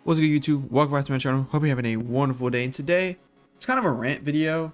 What's good, YouTube? Welcome back to my channel. Hope you're having a wonderful day. And today, it's kind of a rant video.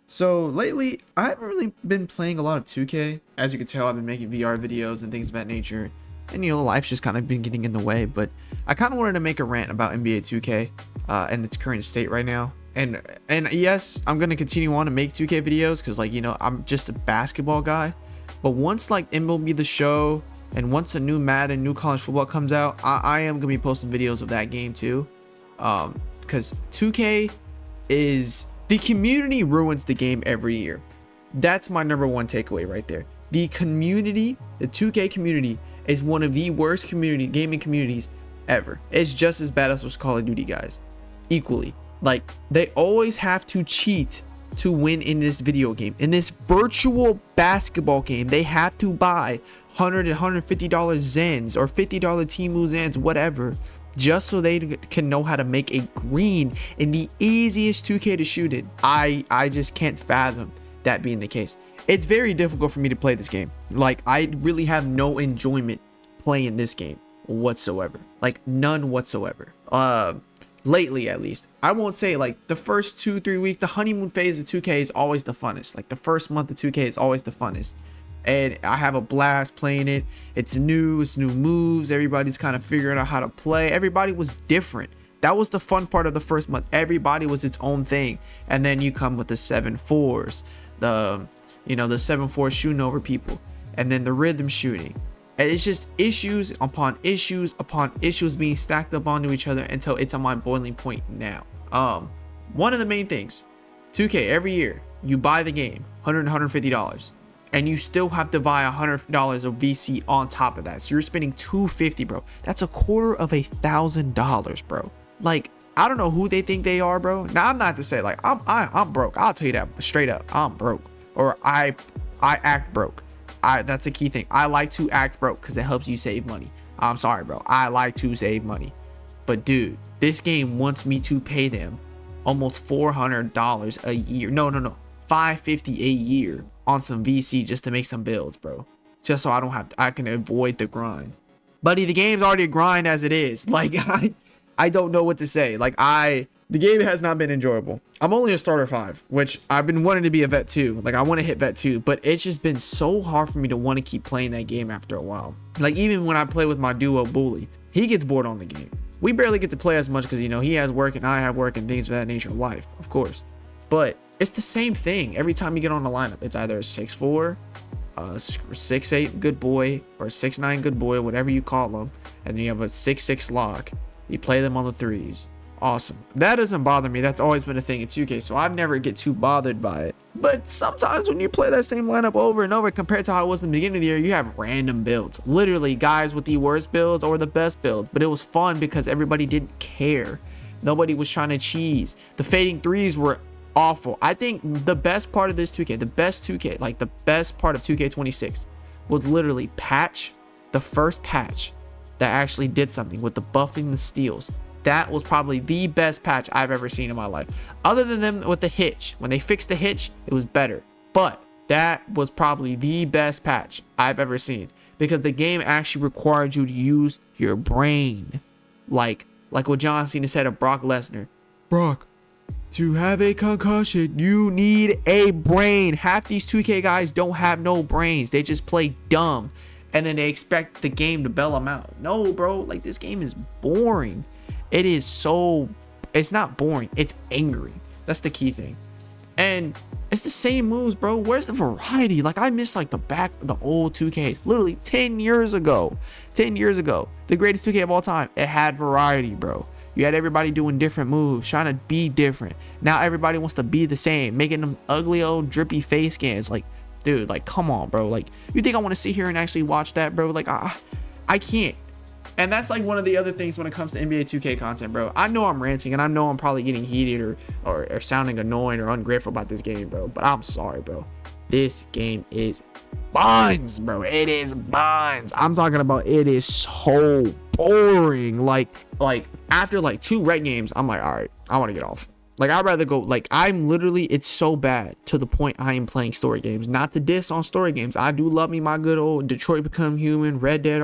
So lately, I haven't really been playing a lot of 2K. As you can tell, I've been making VR videos and things of that nature. And life's just kind of been getting in the way. But I kind of wanted to make a rant about NBA2K and its current state right now. And yes, I'm gonna continue on to make 2K videos because, I'm just a basketball guy. But once MLB The Show and once a new Madden, new college football comes out, I am gonna be posting videos of that game too, because 2K is, the community ruins the game every year. That's my number one takeaway right there. The community, the 2K community, is one of the worst gaming communities ever. It's just as bad as those Call of Duty guys, equally. They always have to cheat to win in this video game. In this virtual basketball game, they have to buy $100 and $150 Zens or $50 Temu Zens, whatever, just so they can know how to make a green in the easiest 2K to shoot in. I just can't fathom that being the case. It's very difficult for me to play this game. I really have no enjoyment playing this game whatsoever. None whatsoever. Lately, at least. I won't say the first 2-3 weeks, the honeymoon phase of 2K is always the funnest. The first month of 2K is always the funnest, and I have a blast playing it. It's new moves. Everybody's kind of figuring out how to play. Everybody was different. That was the fun part of the first month. Everybody was its own thing. And then you come with the 7-4s, the 7-4 shooting over people, and then the rhythm shooting. And it's just issues upon issues upon issues being stacked up onto each other until it's on my boiling point now. One of the main things, 2K, every year you buy the game, $100 and $150, and you still have to buy $100 of VC on top of that. So you're spending $250, bro. That's $250,000, bro. I don't know who they think they are, bro. Now, I'm not to say I'm broke. I'll tell you that straight up. I'm broke, or I act broke. That's a key thing. I like to act broke because it helps you save money. I'm sorry, bro. I like to save money. But dude, this game wants me to pay them almost $400 a year. No. $550 a year on some VC just to make some builds, bro. Just so I can avoid the grind. Buddy, the game's already a grind as it is. I don't know what to say. The game has not been enjoyable. I'm only a starter 5, which I've been wanting to be a vet 2. I want to hit vet 2, but it's just been so hard for me to want to keep playing that game after a while. Even when I play with my duo Bully, he gets bored on the game. We barely get to play as much because, he has work and I have work and things of that nature of life, of course. But it's the same thing every time you get on the lineup. It's either a 6'4", 6'8" good boy, or a 6'9" good boy, whatever you call them. And then you have a 6'6" lock. You play them on the threes. Awesome. That doesn't bother me. That's always been a thing in 2K, so I never get too bothered by it. But sometimes when you play that same lineup over and over compared to how it was in the beginning of the year, you have random builds. Literally guys with the worst builds or the best build. But it was fun because everybody didn't care. Nobody was trying to cheese. The fading threes were awful. I think the best part of this 2K, the best 2K, the best part of 2K26 was literally the first patch that actually did something with the buffing the steals. That was probably the best patch I've ever seen in my life. Other than them with the hitch. When they fixed the hitch, it was better. But that was probably the best patch I've ever seen. Because the game actually required you to use your brain. Like what John Cena said of Brock Lesnar. Brock, to have a concussion, you need a brain. Half these 2K guys don't have no brains. They just play dumb. And then they expect the game to bail them out. No, bro. This game is boring. It is it's not boring, it's angry. That's the key thing. And it's the same moves, bro. Where's the variety? I miss the old 2Ks. Literally 10 years ago, the greatest 2K of all time, it had variety, bro. You had everybody doing different moves, trying to be different. Now everybody wants to be the same, making them ugly old drippy face scans. Dude, come on, bro. You think I want to sit here and actually watch that, bro? I can't. And that's one of the other things when it comes to NBA 2K content, bro. I know I'm ranting and I know I'm probably getting heated or sounding annoying or ungrateful about this game, bro. But I'm sorry, bro. This game is buns, bro. It is buns. I'm talking about it is so boring. After 2 red games, I'm all right, I want to get off. I'd rather go, I'm literally, it's so bad to the point I am playing story games. Not to diss on story games. I do love me my good old Detroit Become Human, Red Dead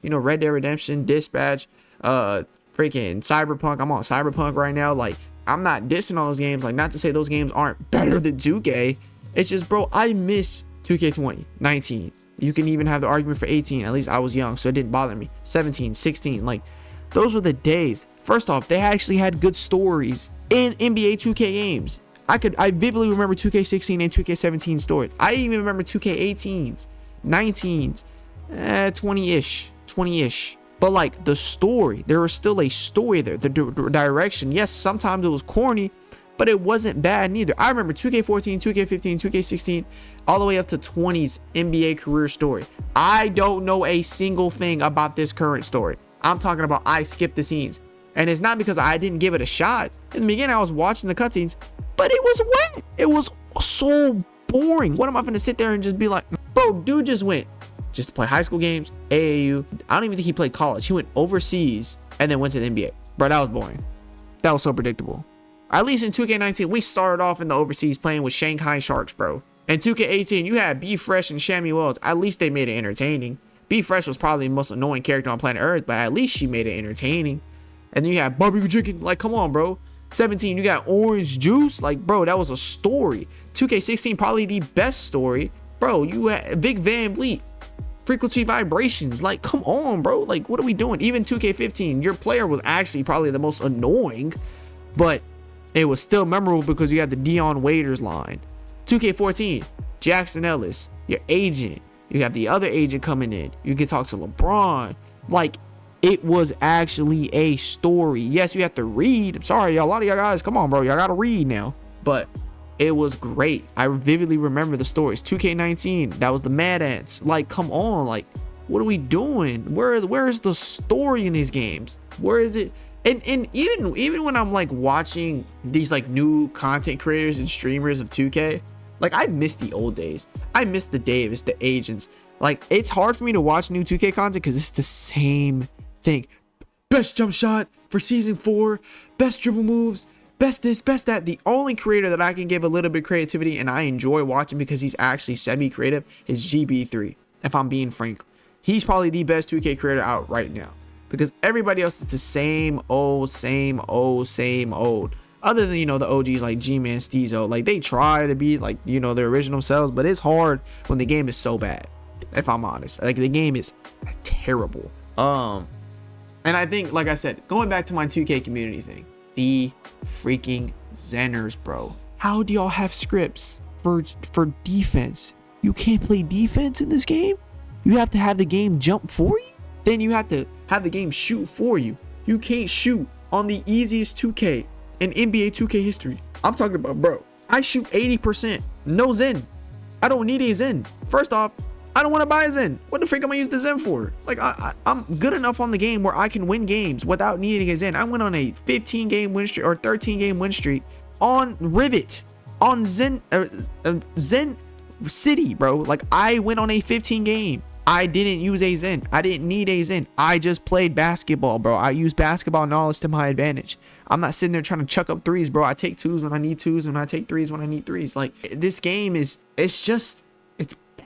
Red Dead Redemption, Dispatch, freaking Cyberpunk. I'm on Cyberpunk right now. Like, I'm not dissing on those games. Like, not to say those games aren't better than 2K. It's just, bro, I miss 2K20, 19. You can even have the argument for 18. At least I was young, so it didn't bother me. 17, 16. Like, those were the days. First off, they actually had good stories in NBA 2K games. I vividly remember 2K16 and 2K17 stories. I even remember 2K18s, 19s, 20-ish. But like the story, there was still a story there. The direction, yes, sometimes it was corny, but it wasn't bad neither. I remember 2K14, 2K15, 2K16, all the way up to 20s NBA career story. I don't know a single thing about this current story. I'm talking about I skipped the scenes. And it's not because I didn't give it a shot. In the beginning, I was watching the cutscenes, but it was wet. It was so boring. What am I going to sit there and just be like, bro, dude just went just to play high school games, AAU. I don't even think he played college. He went overseas and then went to the NBA. Bro, that was boring. That was so predictable. At least in 2K19, we started off in the overseas playing with Shanghai Sharks, bro. In 2K18, you had B Fresh and Shammy Wells. At least they made it entertaining. B Fresh was probably the most annoying character on planet Earth, but at least she made it entertaining. And then you had barbecue chicken. Like, come on, bro. 17, you got orange juice. Like, bro, that was a story. 2K16, probably the best story. Bro, you had Vic Van Vliet. Frequency vibrations. Like, come on, bro. Like, what are we doing? Even 2K15, your player was actually probably the most annoying, but it was still memorable because you had the Dion Waiters line. 2K14, Jackson Ellis, your agent. You have the other agent coming in. You can talk to LeBron. Like, it was actually a story. Yes, you have to read. I'm sorry, a lot of y'all guys, come on, bro. Y'all gotta read now. But it was great. I vividly remember the stories. 2K19, that was the Mad Ants. Like, come on. Like, what are we doing? Where is the story in these games? Where is it? And even when I'm like watching these like new content creators and streamers of 2K, like, I miss the old days. I miss the Davis, the agents. Like, it's hard for me to watch new 2K content because it's the same thing. Best jump shot for season 4, best dribble moves, best this, best that. The only creator that I can give a little bit of creativity and I enjoy watching because he's actually semi-creative is GB3. If I'm being frank, he's probably the best 2K creator out right now because everybody else is the same old. Other than, you know, the OGs like G-Man, Steezo, like they try to be like, you know, their original selves, but it's hard when the game is so bad. If I'm honest, like the game is terrible. And I think, like I said, going back to my 2K community thing, the freaking Zenners, bro. How do y'all have scripts for defense? You can't play defense in this game? You have to have the game jump for you? Then you have to have the game shoot for you. You can't shoot on the easiest 2K in NBA 2K history. I'm talking about, bro, I shoot 80%. No Zen. I don't need a Zen. First off, I don't want to buy a Zen. What the freak am I use the Zen for? Like, I'm good enough on the game where I can win games without needing a Zen. I went on a 15 game win streak or 13 game win streak on Rivet, on Zen City, bro. Like, I went on a 15 game. I didn't use a Zen. I didn't need a Zen. I just played basketball, bro. I use basketball knowledge to my advantage. I'm not sitting there trying to chuck up threes, bro. I take twos when I need twos and I take threes when I need threes. Like, this game is, it's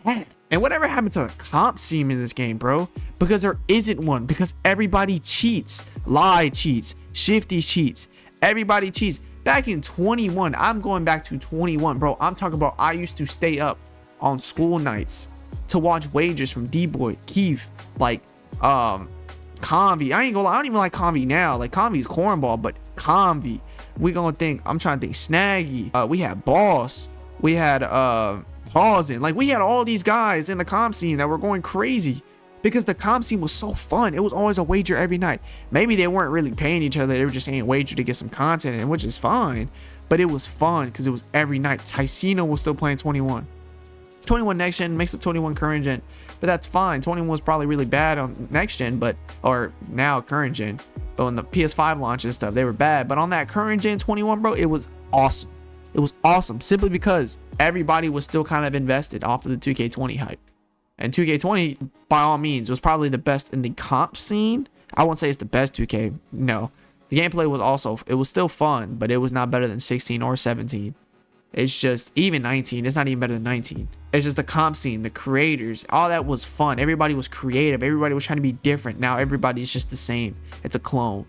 bad. And whatever happened to the comp scene in this game, bro? Because there isn't one. Because everybody cheats. Lie cheats. Shifty cheats. Everybody cheats. Back in 21, I'm going back to 21, bro. I'm talking about I used to stay up on school nights to watch wagers from D-Boy, Keith, like, Convy. I ain't gonna lie, I don't even like Convy now. Like, Convy's cornball, but Convy. I'm trying to think, Snaggy. We had Boss. We had, Pausing. Like, we had all these guys in the comp scene that were going crazy because the comp scene was so fun. It was always a wager every night. Maybe they weren't really paying each other. They were just saying wager to get some content, and which is fine. But it was fun because it was every night. Ticino was still playing 21. 21 next gen makes up 21 current gen, but that's fine. 21 was probably really bad on next gen, or now current gen. But when the PS5 launched and stuff, they were bad. But on that current gen 21, bro, it was awesome. It was awesome simply because everybody was still kind of invested off of the 2K20 hype. And 2K20, by all means, was probably the best in the comp scene. I won't say it's the best 2K. No. The gameplay was also, it was still fun, but it was not better than 16 or 17. It's just, even 19, it's not even better than 19. It's just the comp scene, the creators, all that was fun. Everybody was creative. Everybody was trying to be different. Now everybody's just the same. It's a clone.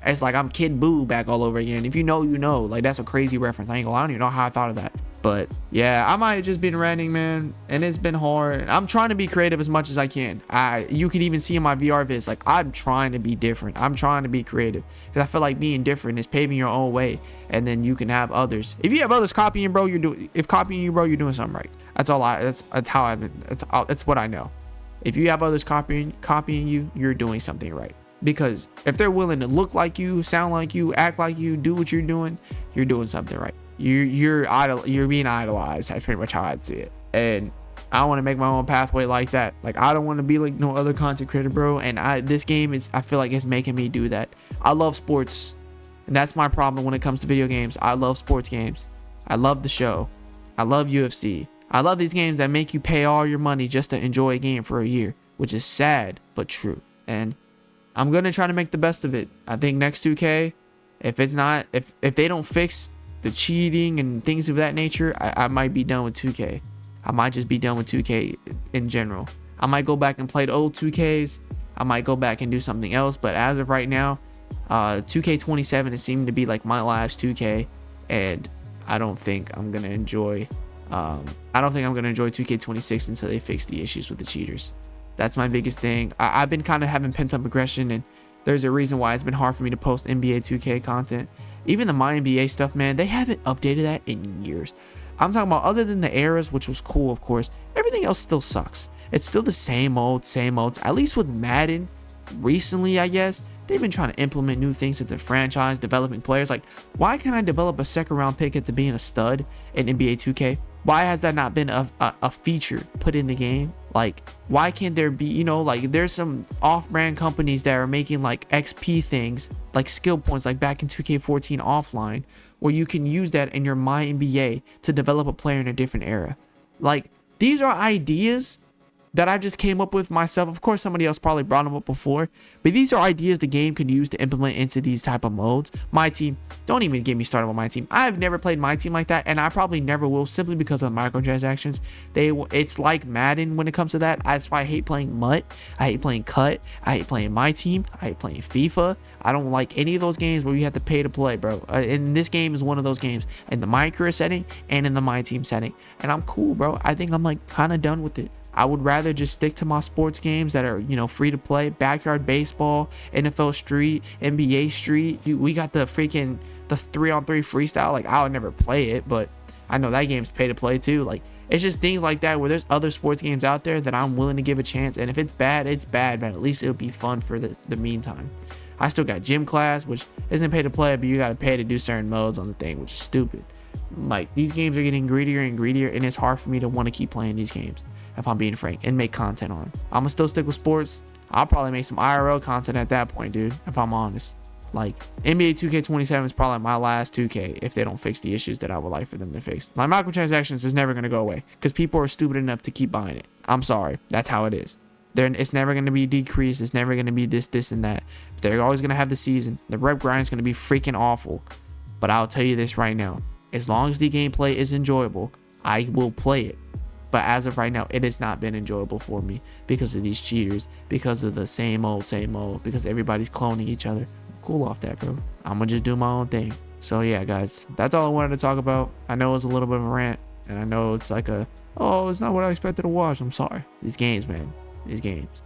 It's like I'm Kid Buu back all over again. If you know, you know. Like, that's a crazy reference. I ain't gonna lie, I don't even know how I thought of that. But yeah, I might have just been ranting, man, and it's been hard. I'm trying to be creative as much as I can. You can even see in my VR vids, like, I'm trying to be different. I'm trying to be creative because I feel like being different is paving your own way, and then you can have others. If you have others copying, bro, if copying you, bro, you're doing something right. That's how I've been. That's what I know. If you have others copying you, you're doing something right. Because if they're willing to look like you, sound like you, act like you, do what you're doing something right. You're being idolized. That's pretty much how I'd see it. And I want to make my own pathway like that. Like, I don't want to be like no other content creator, bro. And this game I feel like it's making me do that. I love sports, and that's my problem when it comes to video games. I love sports games. I love the show. I love UFC. I love these games that make you pay all your money just to enjoy a game for a year, which is sad but true. And I'm gonna try to make the best of it. I think next 2K, if they don't fix the cheating and things of that nature, I might be done with 2K. I might just be done with 2K in general. I might go back and play the old 2Ks. I might go back and do something else. But as of right now, 2K27 is seeming to be like my last 2K, and I don't think I'm gonna enjoy. I don't think I'm gonna enjoy 2K26 until they fix the issues with the cheaters. That's my biggest thing. I've been kind of having pent-up aggression, and there's a reason why it's been hard for me to post NBA 2K content. Even the My NBA stuff, man, they haven't updated that in years. I'm talking about, other than the eras, which was cool, of course, everything else still sucks. It's still the same old. At least with Madden, recently, I guess, they've been trying to implement new things into the franchise, developing players. Like, why can't I develop a second-round pick into being a stud in NBA 2K? Why has that not been a feature put in the game? Like, why can't there be, like, there's some off-brand companies that are making like XP things, like skill points, like back in 2K14 offline, where you can use that in your My NBA to develop a player in a different era. Like, these are ideas that I just came up with myself. Of course, somebody else probably brought them up before, but these are ideas the game could use to implement into these type of modes. My team, don't even get me started with my team. I've never played my team like that, and I probably never will, simply because of the microtransactions. It's like Madden when it comes to that. That's why I hate playing MUT. I hate playing Cut. I hate playing my team. I hate playing FIFA. I don't like any of those games where you have to pay to play, bro. And this game is one of those games, in the my career setting and in the my team setting. And I'm cool, bro. I think I'm like kind of done with it. I would rather just stick to my sports games that are, free to play. Backyard baseball, NFL Street, NBA Street. Dude, we got the 3-on-3 freestyle. Like, I would never play it, but I know that game's pay to play too. Like, it's just things like that where there's other sports games out there that I'm willing to give a chance. And if it's bad, it's bad, but at least it'll be fun for the meantime. I still got gym class, which isn't pay to play, but you got to pay to do certain modes on the thing, which is stupid. Like, these games are getting greedier and greedier, and it's hard for me to want to keep playing these games, if I'm being frank, and make content on them. I'm gonna still stick with sports. I'll probably make some IRL content at that point, dude, if I'm honest. Like, NBA 2K27 is probably my last 2K if they don't fix the issues that I would like for them to fix. My microtransactions is never gonna go away because people are stupid enough to keep buying it. I'm sorry, that's how it is. It's never gonna be decreased. It's never gonna be this, and that. They're always gonna have the season. The rep grind is gonna be freaking awful. But I'll tell you this right now: as long as the gameplay is enjoyable, I will play it. But as of right now, it has not been enjoyable for me because of these cheaters, because of the same old, because everybody's cloning each other. Cool off that, bro. I'm gonna just do my own thing. So yeah, guys, that's all I wanted to talk about. I know it's a little bit of a rant, and I know it's like it's not what I expected to watch. I'm sorry. These games, man. These games.